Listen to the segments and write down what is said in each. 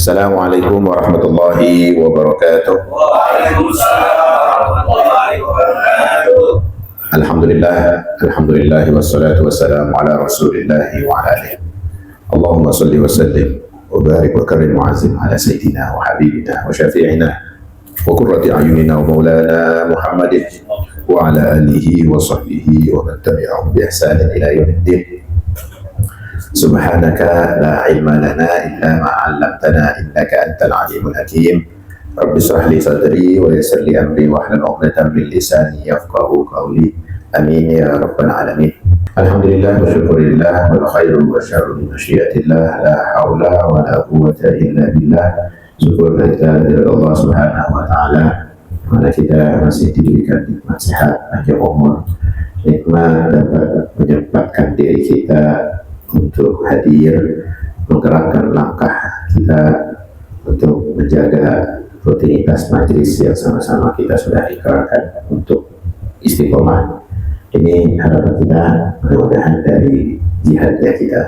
Assalamualaikum warahmatullahi wabarakatuh. Alhamdulillah wassalatu wassalamu ala rasulillah wa ala alihi. Allahumma salli wa sallim wa barik wa karim wa azim ala sayyidina wa habibina wa syafi'ina wa qurrati a'yunina wa maulana Muhammadin wa ala alihi wa sahbihi wa man tabi'ahum bi ihsanin ila yaumiddin. Subhanaka la ilma lana illa ma 'allamtana innaka antal alimul hakim. Rabbi shrah li sadri wa yassir li amri wa hlul 'uqdatam min lisani yafqahu qawli. Amin ya rabbal alamin. Alhamdulillah wa syukurillah wal khairu wa syarru min masyiatillah la haula wa la quwwata illa billah. Syukur kita kepada Allah Subhanahu wa taala mana kita masih diberikan nikmat sehat, panjang umur, nikmat dapat menyempatkan diri kita untuk hadir, menggerakkan langkah kita untuk menjaga rutinitas majelis yang sama-sama kita sudah ikrarkan untuk istiqomah. Ini harapan kita, mudah-mudahan dari jihadnya kita,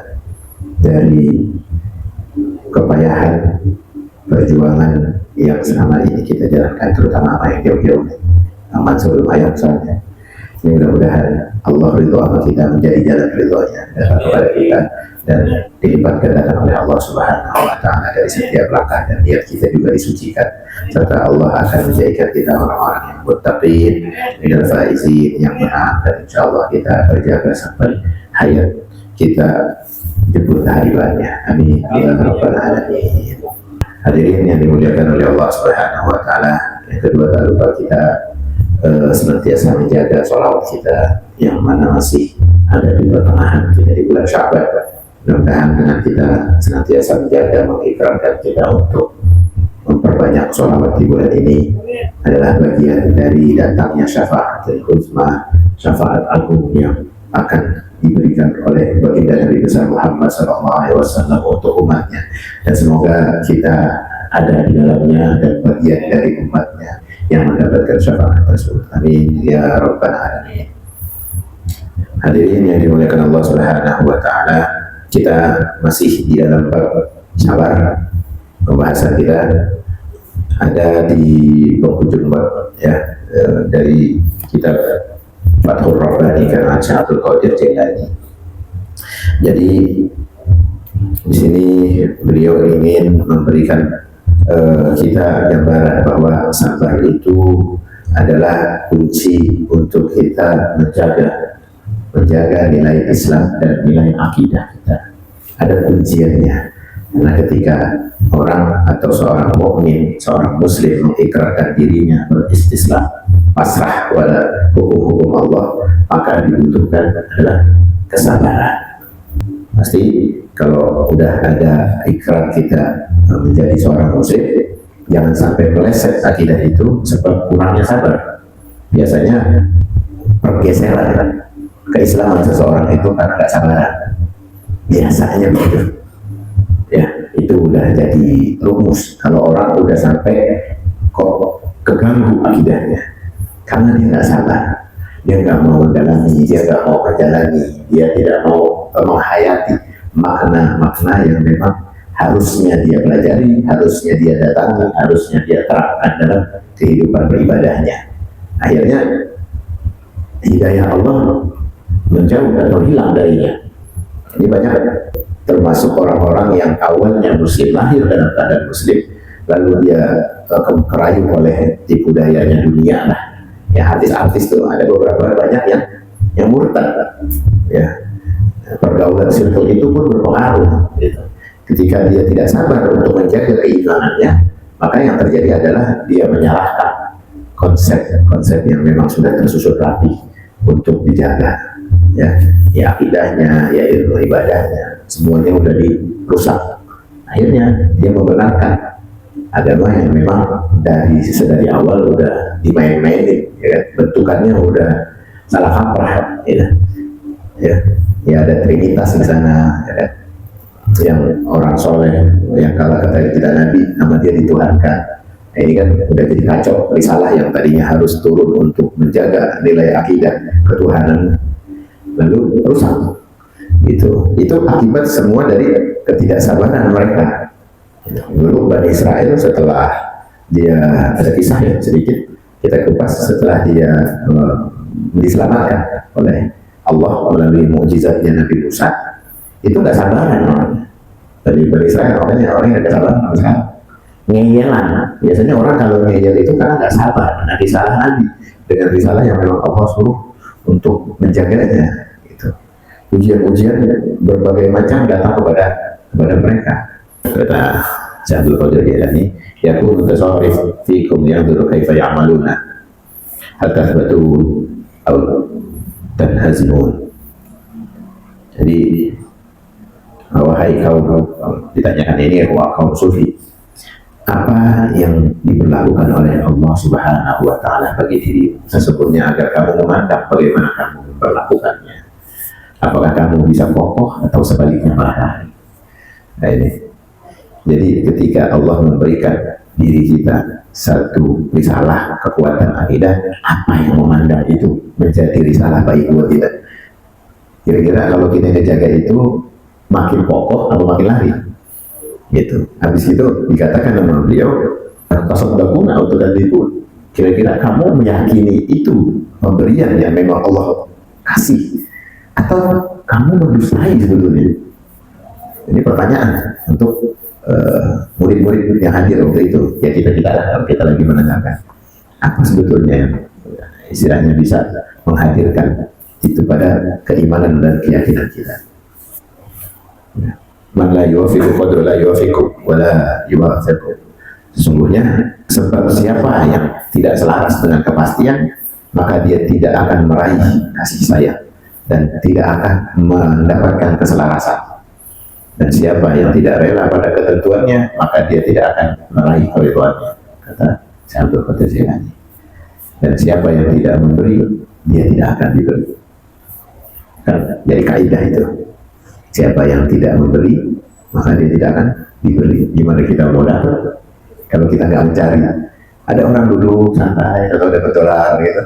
dari kepayahan perjuangan yang selama ini kita jalankan, terutama apa yang jauh-jauh aman sebelum ayam saatnya. Mudah-mudahan Allah ridho sama kita, menjadi jalan ridhonya datang kepada kita dan dilipat gandakan oleh Allah Subhanahu wa taala dari setiap langkah dan niat kita juga disucikan, serta Allah akan menjadikan kita orang-orang yang muttaqin, minal faizin, yang menang, dan insyaallah kita terjaga sampai hayat kita jemput haribannya. Amin ya rabbal alamin. Hadirin yang dimuliakan oleh Allah Subhanahu wa taala, yang kedua tak lupa kita senantiasa menjaga sholawat kita yang mana masih ada di pertengahan kita di bulan Sya'ban. Mudah-mudahan dengan kita senantiasa menjaga, mengikrarkan kita untuk memperbanyak sholawat di bulan ini adalah bagian dari datangnya syafaatul uzma, syafaat agung yang akan diberikan oleh baginda Nabi besar Muhammad SAW untuk umatnya, dan semoga kita ada di dalamnya dan bagian dari umatnya yang mendapatkan syafaat tersebut. Amin ya rabbal alamin. Hadirin yang dimuliakan Allah Subhanahu wa taala, kita masih di dalam bab sabar. Pembahasan kita ada di penghujung bab ya, dari kitab Fathur Rabbani karena Syaikhul Qadir Jailani. Jadi di sini beliau ingin memberikan kita gambaran bahwa sabar itu adalah kunci untuk kita menjaga nilai Islam dan nilai akidah kita. Ada kunciannya, karena ketika orang atau seorang mukmin, seorang muslim mengikrarkan dirinya beristislam, pasrah pada hukum-hukum Allah, maka dibutuhkan adalah kesabaran. Pasti kalau udah ada ikrar kita menjadi seorang muslim, jangan sampai meleset akidah itu sebab kurangnya sabar. Biasanya pergeseran keislaman seseorang itu karena nggak sabaran. Biasanya begitu. Ya, itu udah jadi rumus. Kalau orang udah sampai kok keganggu akidahnya karena dia nggak sabar, dia nggak mau mendalami, dia nggak mau menjalani, dia tidak mau menghayati makna-makna yang memang harusnya dia pelajari, harusnya dia datangi, harusnya dia terapkan dalam kehidupan beribadahnya. Akhirnya hidayah Allah menjauh atau hilang darinya. Ini banyak, termasuk orang-orang yang awalnya muslim, lahir dalam keadaan muslim, lalu dia kerayu oleh tipu dayanya dunia lah. Ya, artis-artis itu ada beberapa banyak yang murtad. Ya, pergaulan circle itu pun berpengaruh. Gitu. Ketika dia tidak sabar untuk menjaga keimanannya, maka yang terjadi adalah dia menyalahkan konsep yang memang sudah tersusun rapi untuk dijaga. Ya akidahnya, ya ilmu ibadahnya, semuanya sudah dirusak. Akhirnya dia membenarkan agama yang memang dari awal udah dimain-mainin, ya kan? Bentukannya udah salah kaprah, ya ada trinitas di sana, ya kan? Yang orang soleh yang kala kata tidak nabi, nama dia dituhankan. Nah, ini kan udah jadi kacau. Risalah yang tadinya harus turun untuk menjaga nilai akidah ketuhanan lalu rusak. Itu akibat semua dari ketidaksabaran mereka. Dulu Bani Israel setelah dia ada kisah ya sedikit kita kupas setelah dia diselamatkan oleh Allah melalui mukjizatnya Nabi Musa, itu nggak sabaran orang. Dari Bani Israel orang yang nggak sabaran sama sekali. Ngeyelan, biasanya orang kalau ngeyel itu karena nggak sabar dengan risalah Nabi, dengan risalah yang memang Allah suruh untuk menjaganya. Gitu. Ujian-ujian berbagai macam datang kepada mereka. Kata Syaikhul Qadir Jailani, yakunu tasawwuf fikum yanzuru kaifa ya'maluna hatta tathbatu aw tanhazimun. Jadi wahai kaum, ditanyakan ini kaum sufi, apa yang diberlakukan oleh Allah Subhanahu wa taala bagi dirimu sesungguhnya agar kamu memandang bagaimana kamu memperlakukannya. Apakah kamu bisa kokoh atau sebaliknya marah? Nah ini. Jadi ketika Allah memberikan diri kita satu risalah kekuatan akidah, apa yang memandang itu menjadi risalah baik buat kita? Kira-kira kalau kita jaga itu makin kokoh atau makin lari? Gitu. Habis itu dikatakan sama beliau, tasaddaquna atau tadibun. Kira-kira kamu meyakini itu pemberian yang memang Allah kasih, atau kamu mendustai sebetulnya? Ini pertanyaan untuk murid-murid yang hadir waktu itu. Ya kita lagi menanyakan apa sebetulnya istilahnya bisa menghadirkan itu pada keimanan dan keyakinan kita. Man la yuwafiqu qadra la yuwafiqu wa la yuwafiqu. Sesungguhnya sebab siapa yang tidak selaras dengan kepastian, maka dia tidak akan meraih kasih sayang dan tidak akan mendapatkan keselarasan. Dan siapa yang tidak rela pada ketentuannya, maka dia tidak akan meraih keridhaannya, kata Syaikhul Qadir Jailani. Dan siapa yang tidak memberi, dia tidak akan diberi. Kan jadi kaidah itu. Siapa yang tidak memberi, maka dia tidak akan diberi. Gimana kita mau dapat kalau kita nggak mencari? Ada orang duduk santai atau dapat dolar gitu,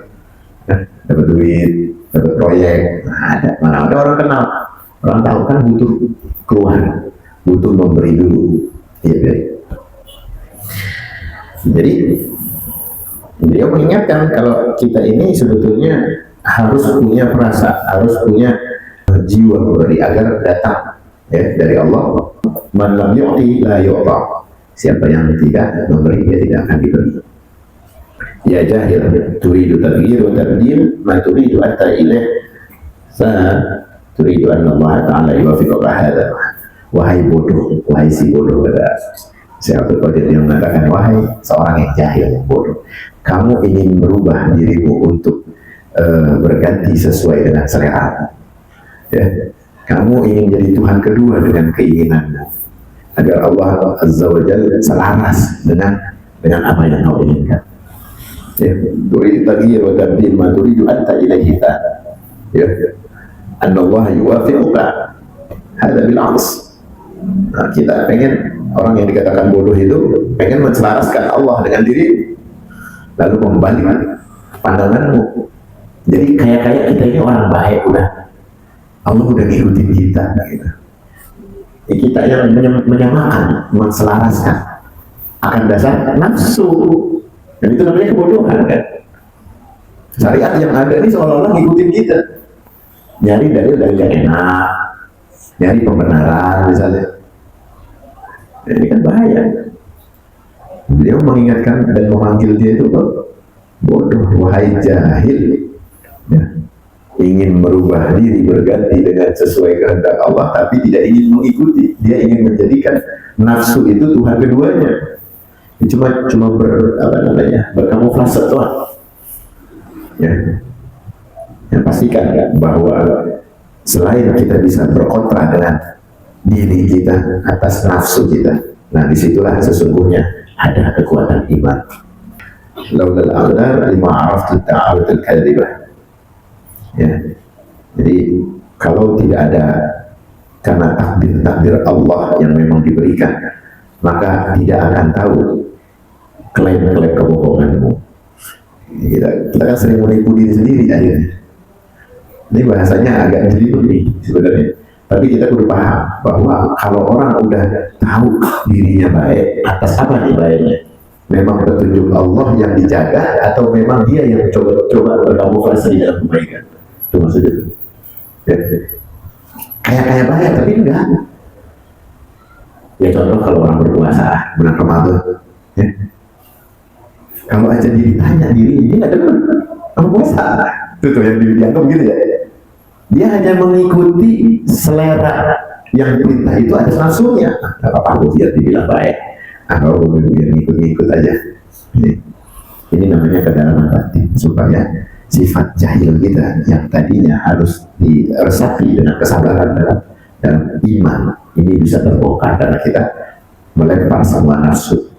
dapat duit, dapat proyek. Nah, mana ada orang kenal. Orang tahu kan butuh keluar, butuh memberi dulu. Ya, jadi beliau mengingatkan kalau kita ini sebetulnya harus punya perasaan, harus punya jiwa memberi agar datang ya dari Allah. Man lam yu'ti la yu'ta. Siapa yang tidak memberi, dia tidak akan diberi. Ya jahil, turidu taghyir wa tabdil, ma turidu atta ilaih sa turidu anna Allah Ta'ala yuwafiqaka hadha. Wahai bodoh, wahai si bodoh, kata Syaikhul Qadir yang mengatakan, wahai seorang yang jahil, yang bodoh, kamu ingin merubah dirimu untuk berganti sesuai dengan selera ya. Kamu ingin jadi Tuhan kedua dengan keinginanmu agar Allah Azza wa Jalla selaras dengan apa yang kau inginkan ya. Turidu taghyir wa tabdil ma turidu anta ilaihi ya. Allah yuwafiquka hadza bil aks. Nah, kita pengen orang yang dikatakan bodoh itu pengen menselaraskan Allah dengan diri, lalu membalik pandanganmu. Jadi kayak kita ini orang baik, udah Allah udah ngikutin kita gitu. Ya, kita yang menyamakan, menselaraskan akan dasar nafsu, dan itu namanya kebodohan kan. Syariat yang ada ini seolah-olah ngikutin kita, nyari dalil yang enak, nyari pembenaran misalnya. Ini kan bahaya. Beliau mengingatkan dan memanggil dia itu bodoh, wahai jahil ya. Ingin merubah diri berganti dengan sesuai kehendak Allah, tapi tidak ingin mengikuti. Dia ingin menjadikan nafsu itu Tuhan keduanya. Cuma berkamuflase doang ya. Yang pastikan bahwa selain kita bisa berkontra dengan diri kita atas nafsu kita, nah disitulah sesungguhnya ada kekuatan iman. Laulal aqdar lima araftu ta'awudul kadhibah ya. Jadi kalau tidak ada karena takdir Allah yang memang diberikan, maka tidak akan tahu klaim-klaim kebohonganmu. Kita kan sering menipu diri sendiri akhirnya. Ini bahasanya agak jelimet nih sebenarnya. Tapi kita perlu paham bahwa kalau orang udah tahu dirinya baik, atas apa nih baiknya? Memang petunjuk Allah yang dijaga atau memang dia yang coba berkamuflase di dalam kebaikan? Itu maksudnya. Ya. Kayak baik tapi enggak. Ya contoh kalau orang berpuasa bulan Ramadan, ya. Kalau aja ditanya diri ini nggak dengar kamu puasa, itu tuh yang dianggap gitu ya. Dia hanya mengikuti selera yang perintah itu ada nafsunya. Gak apa-apa, aku biar dibilang baik, atau biar ngikut-ngikut aja. Ini namanya kedalaman batin, supaya sifat jahil kita yang tadinya harus diresapi dengan kesabaran dalam iman ini bisa terbongkar karena kita melempar semua nafsu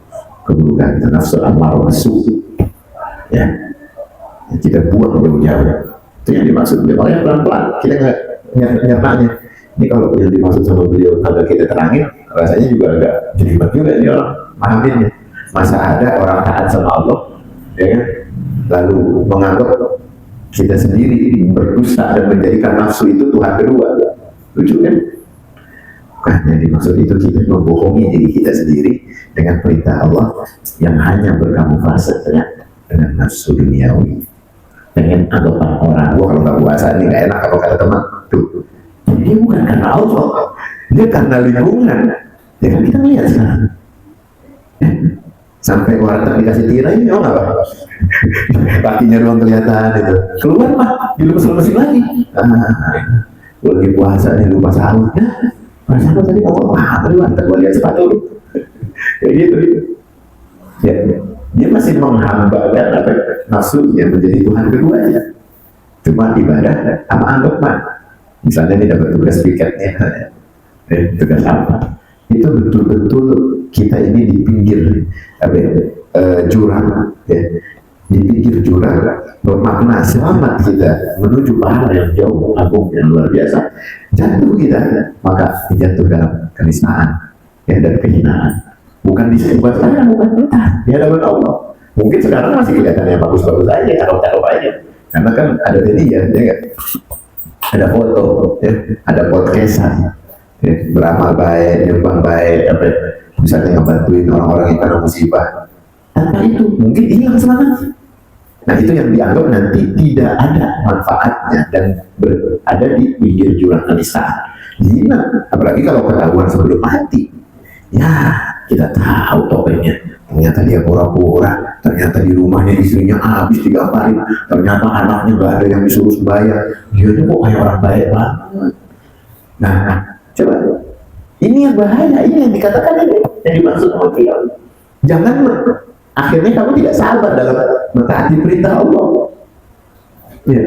keburukan kita, nafsu amarah nafsu, ya kita buang jauh-jauh. Itu yang dimaksud beliau. Makanya pelan-pelan kita nggak nyertanya. Ini kalau yang dimaksud sama beliau agak kita terangin, rasanya juga agak jelimet juga nih orang pahamin. Masa ada orang taat sama Allah, ya kan? Lalu menganggap kita sendiri berdusta dan menjadikan nafsu itu Tuhan kedua. Lucu kan? Bukan yang dimaksud itu kita membohongi diri kita sendiri dengan perintah Allah yang hanya berkamuflase dengan nafsu duniawi. Pengen anggapan orang, gua kalau nggak puasa ini nggak enak kalau kata teman tuh. Dia bukan karena Allah, dia karena lingkungan. Ya kan kita lihat sekarang. Sampai orang dikasih tirai, oh nggak apa? Kakinya doang kelihatan itu. Keluar mah, dilepas mesin lagi. Gua lagi puasa nih lupa sahur. Puasa apa tadi kamu? Tadi mantap gua lihat sepatu. Kayak gitu. Ya. Dia masih menghambakan apa nafsunya menjadi Tuhan keduanya. Cuma ibadah sama anggapan. Misalnya ini dapat tugas piketnya, tugas apa? Itu betul-betul kita ini di pinggir jurang, ya. Di pinggir jurang bermakna selamat kita menuju pahala yang jauh agung yang luar biasa. Jatuh kita, maka jatuh dalam kenistaan, ya, dan kehinaan. Bukan disebut sekarang, bukan entah di hadapan Allah. Mungkin sekarang masih kelihatannya bagus-bagus aja, cakep-cakep aja. Karena kan ada media, ya kan? Ada foto, ya, ada podcastan, ya, beramal baik, nyumbang baik, apa, misalnya ngebantuin orang-orang yang kena musibah. Tanpa itu mungkin hilang semangatnya. Nah itu yang dianggap nanti tidak ada manfaatnya dan berada di pinggir jurang kenistaan. Zina, apalagi kalau ketahuan sebelum mati. Ya, kita tahu topengnya. Ternyata dia pura-pura, ternyata di rumahnya istrinya habis digambarin, ternyata anaknya gak ada yang disuruh sembahyang. Dia tuh kok kayak orang baik banget. Nah, coba. Ini yang bahaya, ini yang dikatakan ini, yang dimaksud sama beliau. Jangan akhirnya kamu tidak sabar dalam mentaati perintah Allah. Ya.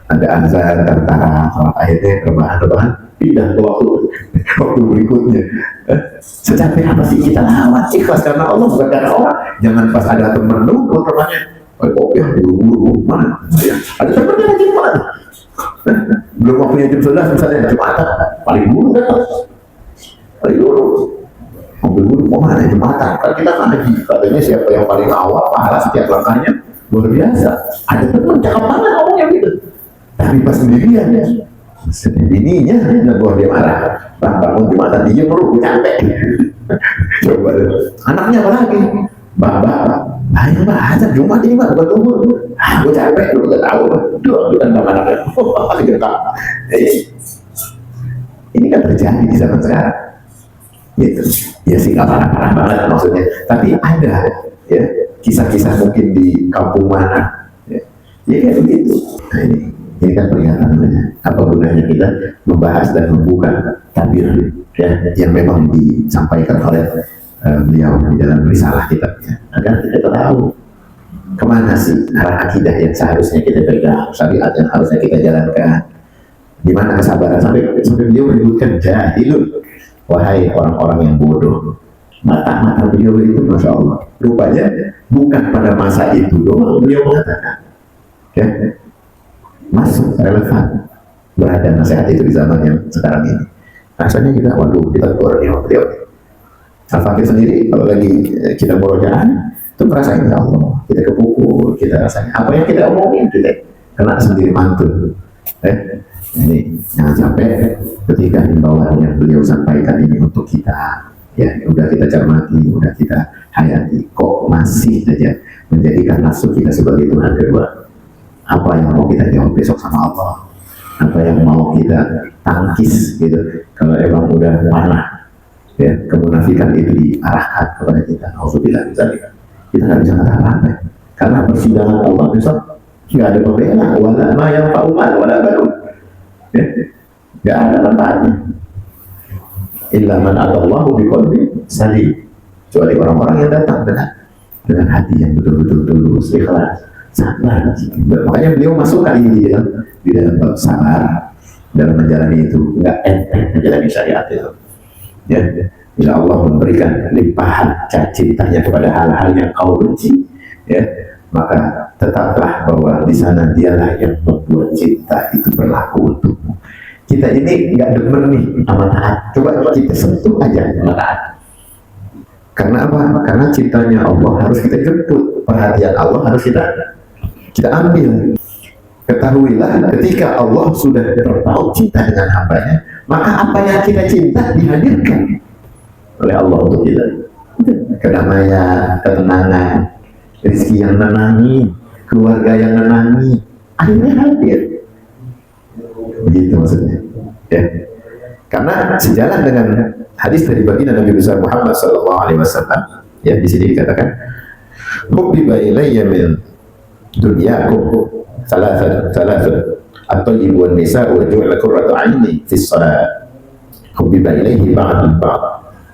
Ada azan, tentara, akhirnya rebahan pindah ke waktu berikutnya. Secapek apa sih kita lawan? Ikhlas karena Allah, bukan karena orang. Jangan pas ada teman nunggu temannya, oh ya buru-buru mana? Ya, ada temannya lagi mana? Belum waktunya jam 11 misalnya Jumatan, paling dulu kan? Paling dulu. Mobil dulu mau mana Jumatan? Kan kita kan lagi katanya siapa yang paling awal pahala setiap langkahnya luar biasa. Ada teman cakap banget ngomongnya gitu. Tapi pas sendirian ya. Bininya nggak boleh dia marah. Bang bangun di mata dia perlu capek. Coba deh. Anaknya apa lagi? Bang, ayo mbak, azan Jumat ini mbak, bukan tunggu. Gue capek, lu nggak tahu. Duh, kan sama anaknya. Ini kan terjadi di zaman sekarang. Gitu. Ya sih nggak parah-parah banget maksudnya. Tapi ada ya kisah-kisah mungkin di kampung mana. Ya kayak begitu. Nah, ini kan peringatan namanya. Apa gunanya kita membahas dan membuka tabir ya, yang memang disampaikan oleh beliau di dalam risalah kitabnya, agar kita tahu kemana sih arah akidah yang seharusnya kita pegang, syariat yang harusnya kita jalankan, di mana kesabaran sampai beliau menyebutkan jahilun, wahai orang-orang yang bodoh. Mata-mata beliau itu masya Allah, rupanya bukan pada masa itu doang beliau mengatakan ya, masuk relevan berada nasihat itu di zaman yang sekarang ini. Rasanya kita waduh, kita kurang yang beliau. Al-Fakir sendiri kalau lagi kita murojaah itu merasakan ya Allah, kita kepukul, kita rasanya apa yang kita omongin kita kena sendiri mantul. Ini jangan sampai ketika himbauan yang beliau sampaikan ini untuk kita, ya udah kita cermati, udah kita hayati, kok masih saja menjadikan nafsu kita sebagai Tuhan kedua. Apa yang mau kita jawab besok sama Allah? Apa yang mau kita tangkis gitu? Kalau emang udah panah, ya kemunafikan itu diarahkan kepada kita, alhamdulillah kita nggak bisa apa-apa. Karena persidangan Allah besok nggak ada pembela, wala ma yang fauman, wala baru. Ya, nggak ada manfaatnya. Illa man atallahu biqalbin salim. Kecuali orang-orang yang datang dengan hati yang betul-betul tulus, ikhlas, sabar. Makanya beliau masukkan ini di dalam bab sabar dalam menjalani itu, nggak enteng menjalani syariat itu. Ya, bila Allah memberikan limpahan cintanya kepada hal-hal yang kau benci, ya, maka tetaplah bahwa di sana dialah yang membuat cinta itu berlaku untukmu. Kita ini nggak demen nih sama taat. Coba kita sentuh aja sama taat. Karena apa? Karena cintanya Allah harus kita jemput, perhatian Allah harus kita ambil. Ketahuilah ketika Allah sudah berpaut cinta dengan hambanya, maka apa yang kita cinta dihadirkan oleh Allah untuk kita. Kedamaian, ketenangan, rezeki yang menenangi, keluarga yang menenangi, akhirnya hadir. Begitu maksudnya. Ya. Karena sejalan dengan hadis dari baginda Nabi besar Muhammad SAW, ya di sini dikatakan, "Hubbiba ilayya min dunyakum thalathun at-tayyib wan nisa wa ju'ila qurratu 'aini fi shalat. Hubbiba ilayhi ba'd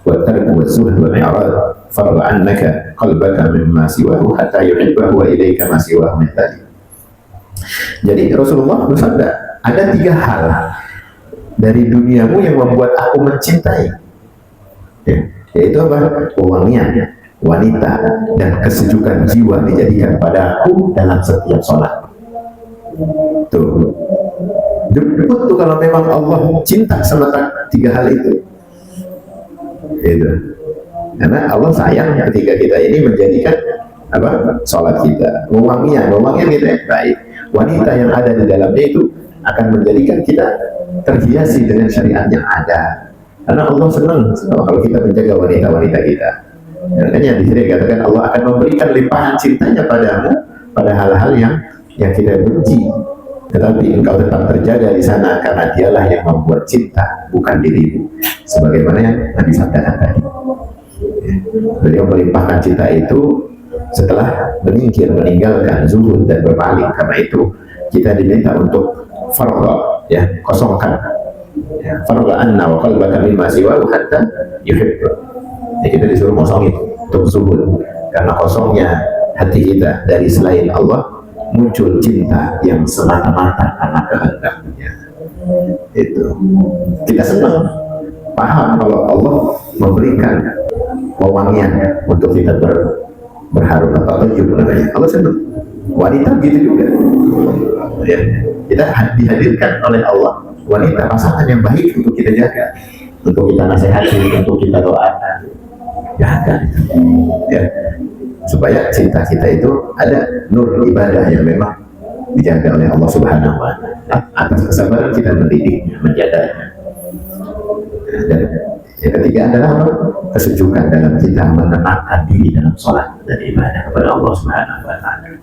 wa tarku wa zuhd wa i'rad farra annaka qalbaka mimma siwahu hatta yuhibbahu wa ilayka ma siwahu min dhalik." Jadi Rasulullah bersabda, ada 3 hal dari duniamu yang membuat aku mencintai, ya, yaitu apa? Wewangian, wanita, dan kesejukan jiwa dijadikan pada aku dalam setiap sholat. Tuh, jemput tuh kalau memang Allah cinta sama 3 hal itu. Itu. Karena Allah sayang ketika kita ini menjadikan apa? Sholat kita, wewangian kita yang baik. Wanita yang ada di dalamnya itu akan menjadikan kita terhiasi dengan syariat yang ada. Karena Allah senang kalau kita menjaga wanita-wanita kita. Makanya di sini dikatakan Allah akan memberikan limpahan cintanya padamu pada hal-hal yang kita benci. Tetapi engkau tetap terjaga di sana karena dialah yang membuat cinta, bukan dirimu. Sebagaimana yang Nabi sabdakan tadi. Beliau melimpahkan cinta itu setelah meninggalkan zuhud dan berpaling. Karena itu kita diminta untuk farqa, ya, kosongkan, ya, farqa anna wa qalbaka mimma siwahu hatta yuhibbu. Ya, kita disuruh kosongin untuk zuhud, karena kosongnya hati kita dari selain Allah muncul cinta yang semata-mata karena kehendaknya. Itu kita senang paham kalau Allah memberikan wewangian untuk kita berharap atau namanya. Allah senang. Wanita begitu juga, ya, kita dihadirkan oleh Allah wanita pasangan yang baik untuk kita jaga, untuk kita nasihati, untuk kita doakan, jaga, ya, supaya cinta kita itu ada nur ibadah yang memang dijaga oleh Allah Subhanahu wa Ta'ala. Atas kesabaran kita mendidiknya, menjaganya. Dan yang ketiga adalah kesejukan dalam kita menenangkan diri dalam sholat dan ibadah kepada Allah Subhanahu wa Ta'ala.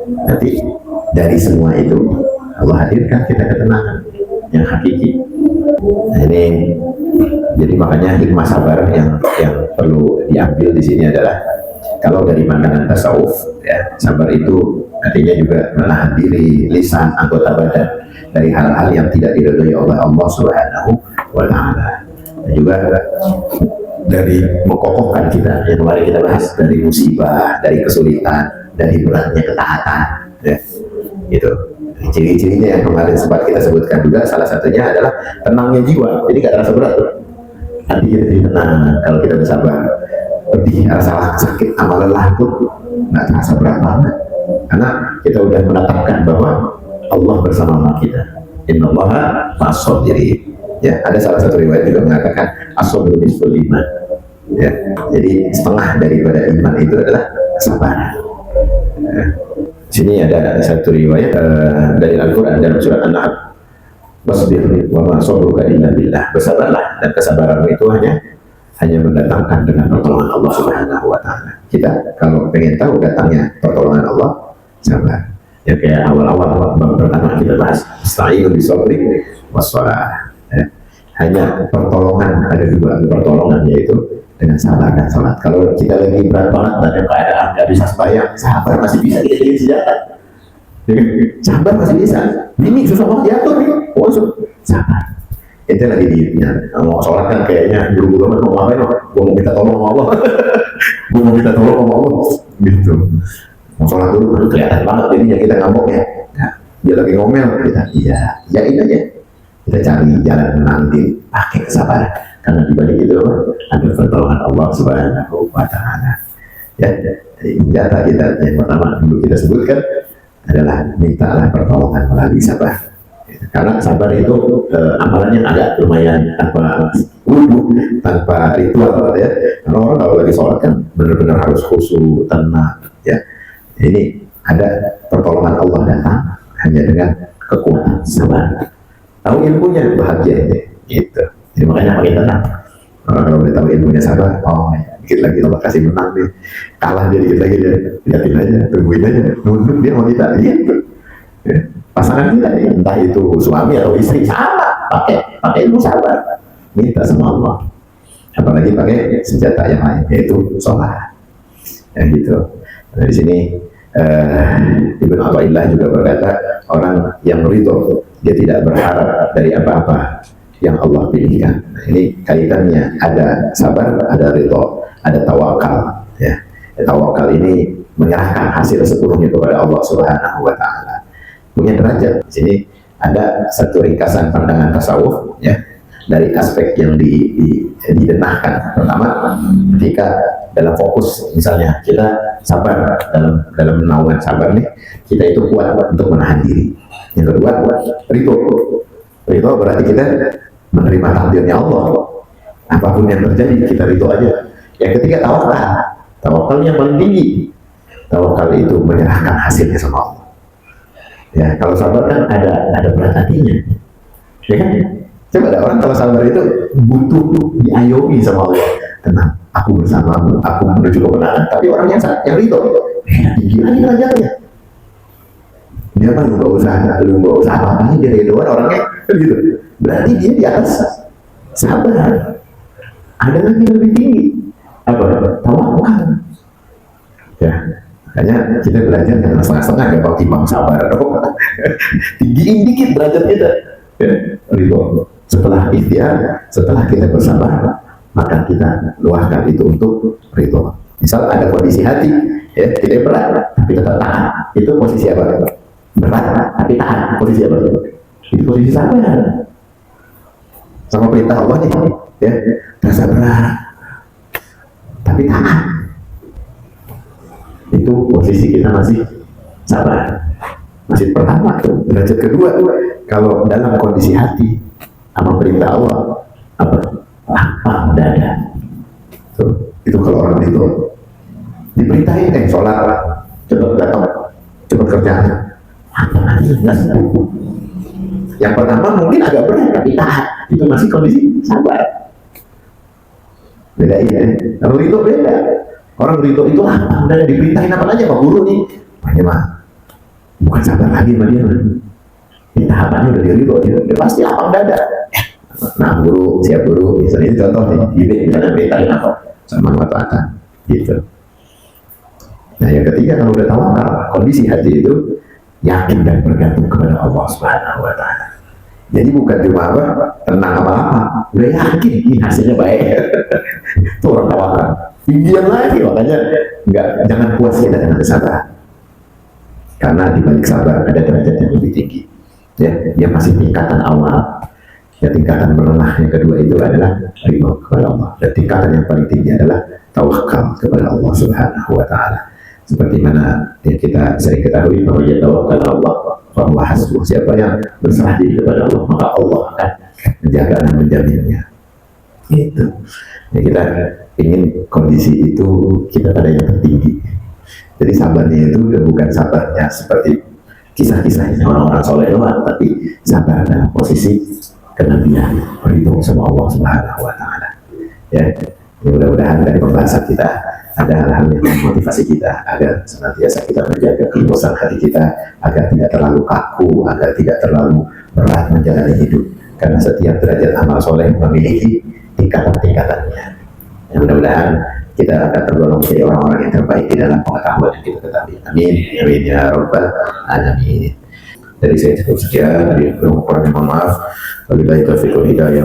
Nanti dari semua itu Allah hadirkan kita ketenangan yang hakiki. Nah, ini jadi makanya hikmah sabar yang perlu diambil di sini adalah, kalau dari pandangan tasawuf, ya, sabar itu artinya juga menahan diri, lisan, anggota badan dari hal-hal yang tidak diridhoi oleh Allah Subhanahu wa Ta'ala. Dan juga dari mengkokohkan kita yang kemarin kita bahas, dari musibah, dari kesulitan, dari beratnya ketaatan, ya, gitu. Ciri-cirinya yang kemarin sempat kita sebutkan juga, salah satunya adalah tenangnya jiwa. Jadi gak terasa berat, hati kita jadi tenang kalau kita bersabar. Pedih, rasa sakit, amal lelah pun gak terasa berat banget, karena kita udah menetapkan bahwa Allah bersama kita. Innallaha ma'as-sabirin. Ya, ada salah satu riwayat juga mengatakan as-sabru nisful iman. Ya, jadi setengah daripada iman itu adalah kesabaran. Sini ada satu riwayat dari Al-Quran dalam surat An-Nahl. wasbir wa ma sabruka illa billah, bersabarlah dan kesabaranmu itu hanya mendatangkan dengan pertolongan Allah Subhanahu wa taala. Kita kalau pengen tahu datangnya pertolongan Allah, sabar. Ya kayak awal-awal bab pertama kita bahas, ista'inu bisabri wassalah. Ya. Hanya pertolongan, ada dua pertolongan, yaitu dengan sabar dan salat. Kalau kita lagi berat banget dalam keadaan nggak bisa sembahyang, sabar masih bisa kita jadi senjata. Sabar masih bisa. Ini susah banget diatur nih. Sabar. Itu lagi dietnya. Mau sholat kan kayaknya buru-buru mau ngapain? Gue mau minta tolong sama Allah. Gue mau minta tolong sama Allah. Gitu. Mau sholat dulu, kelihatan banget jadinya kita ngambok ya. Nah, dia lagi ngomel kita. Iya, yakin aja. Kita cari jalan nanti pakai kesabaran. Karena dibalik itu ada pertolongan Allah Subhanahu wa taala. Ya, senjata kita yang pertama dulu kita sebutkan adalah mintalah pertolongan melalui sabar. Karena sabar itu amalannya agak lumayan tanpa wudhu, tanpa ritual ya. Karena orang kalau lagi sholat kan benar-benar harus khusyuk, tenang ya. Ini ada pertolongan Allah datang hanya dengan kekuatan sabar. Tahu ilmunya bahagia ini, gitu. Jadi makanya makin tenang. Kalau udah tahu ilmunya sabar, oh ya, dikit lagi Allah kasih menang nih, kalah dia dikit lagi dia, liatin aja, tungguin aja, nunduk dia mau kita gitu. Ya. Pasangan kita ya, entah itu suami atau istri, sama pakai ilmu sabar, minta sama Allah. Apalagi pakai senjata yang lain, yaitu sholat. Ya gitu. Dari sini Ibnu Athaillah juga berkata, orang yang ridho dia tidak berharap dari apa-apa yang Allah pilihkan. Nah, ini kaitannya ada sabar, ada ridho, ada tawakal. Ya, tawakal ini menyerahkan hasil sepenuhnya kepada Allah Subhanahu wa taala. Punya derajat. Di sini ada satu ringkasan pandangan tasawuf ya, dari aspek yang didenahkan. Pertama, ketika dalam fokus, misalnya kita sabar dalam menaungan sabar nih, kita itu kuat untuk menahan diri. Yang kedua, ridho. Ridho berarti kita menerima takdirnya Allah. Apapun yang terjadi kita ridho aja. Yang ketiga, tawakal. Tawakal yang paling tinggi. Tawakal itu menyerahkan hasilnya sama Allah. Ya, kalau sabar kan ada berat hatinya. Ya kan? Coba ada orang kalau sabar itu butuh diayomi sama Allah. Tenang, aku bersamamu, aku menuju kemenangan. Tapi orang yang ridho, tinggi lagi derajatnya. Dia kan lu nggak usah apa-apa, dia ridho orangnya, gitu. Berarti dia di atas sabar. Ada lagi yang lebih tinggi, apa? Tawakal. Ya. Makanya kita belajar jangan setengah-setengah, gak pakai timbang sabar dong. Tinggiin dikit derajat kita. Ya, ridho. Setelah ikhtiar, setelah kita bersabar, maka kita luahkan itu untuk ridho. Misal ada kondisi hati, ya tidak berat, tapi tetap tahan. Itu posisi apa? Berat, tapi tahan. Posisi apa? Itu posisi sabar. Sama perintah Allah nih, ya rasa berat, tapi tahan. Itu posisi kita masih sabar, masih pertama tuh. Derajat kedua, kalau dalam kondisi hati sama perintah Allah apa dada tuh, itu kalau orang itu diperintahkan sholat cepat datang, cepat kerja, apa lagi nggak sibuk. Yang pertama mungkin agak berat tapi tahan, itu masih kondisi sabar. Beda ya, kalau itu beda. Orang ridho itu apa? Udah diperintahin apa aja Pak Guru nih? Ini mah bukan sabar lagi sama dia. Ini tahapannya udah ridho, dia pasti lapang dada. Nah guru, siap guru, misalnya ini contoh nih, gini misalnya perintahin apa? Sama mata gitu. Nah yang ketiga, kalau udah tahu kondisi hati itu yakin dan bergantung kepada Allah Subhanahu wa taala. Jadi bukan cuma apa, tenang apa-apa, udah yakin ini hasilnya baik. Itu orang tawakal. Tinggian lagi, makanya jangan puas kita dengan kesabaran. Karena di balik sabar ada derajat yang lebih tinggi. Ya, dia masih tingkatan awal. Ya, tingkatan menengah yang kedua itu adalah ridho kepada Allah. Dan tingkatan yang paling tinggi adalah tawakal kepada Allah Subhanahu wa taala. Seperti mana yang kita sering ketahui bahwa ya tawakal Allah bahwa hasbuh, siapa yang berserah diri kepada Allah, maka Allah akan menjaga dan menjaminnya. Itu. Ya, kita ingin kondisi itu kita pada yang tertinggi. Jadi sabarnya itu udah bukan sabarnya seperti kisah-kisahnya orang-orang soleh doang, tapi sampai ada posisi kenabian berhitung sama Allah Subhanahu Wa Taala. Ya, mudah-mudahan dari pembahasan kita ada hal-hal yang memotivasi kita agar senantiasa kita menjaga keluasan hati kita agar tidak terlalu kaku, agar tidak terlalu berat menjalani hidup. Karena setiap derajat amal soleh memiliki tingkatan-tingkatannya. Ya, mudah-mudahan kita akan tergolong menjadi orang-orang yang terbaik di dalam pengetahuan yang kita ketahui. Amin. Amin ya Rabbal Alamin. Dari saya cukup sekian. Dari kurang mohon maaf. Wabillahi taufiq wal hidayah.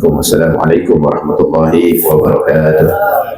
Wassalamualaikum warahmatullahi wabarakatuh.